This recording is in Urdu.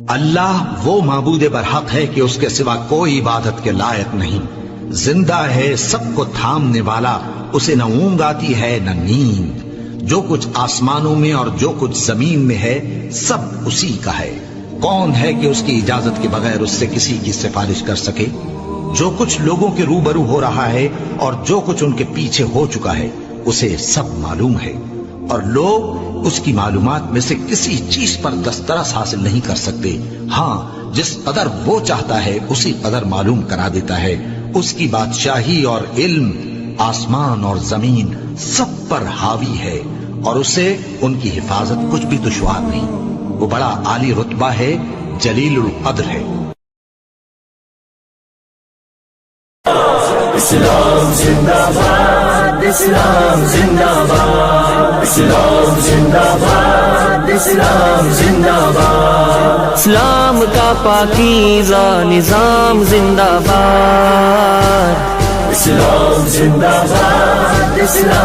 اللہ وہ معبود برحق ہے کہ اس کے سوا کوئی عبادت کے لائق نہیں، زندہ ہے، سب کو تھامنے والا، اسے نہ اونگ آتی ہے نہ نیند، جو کچھ آسمانوں میں اور جو کچھ زمین میں ہے سب اسی کا ہے۔ کون ہے کہ اس کی اجازت کے بغیر اس سے کسی کی سفارش کر سکے؟ جو کچھ لوگوں کے روبرو ہو رہا ہے اور جو کچھ ان کے پیچھے ہو چکا ہے اسے سب معلوم ہے، اور لوگ اس کی معلومات میں سے کسی چیز پر دسترس حاصل نہیں کر سکتے۔ ہاں، جس قدر وہ چاہتا ہے اسی قدر معلوم کرا دیتا ہے۔ اس کی بادشاہی اور علم آسمان اور زمین سب پر حاوی ہے، اور اسے ان کی حفاظت کچھ بھی دشوار نہیں۔ وہ بڑا عالی رتبہ ہے، جلیل القدر ہے۔ اسلام زندہ باد، اسلام زندہ باد، اسلام زندہ باد، اسلام زندہ باد، اسلام کا پاکیزہ نظام زندہ باد، اسلام زندہ باد، اسلام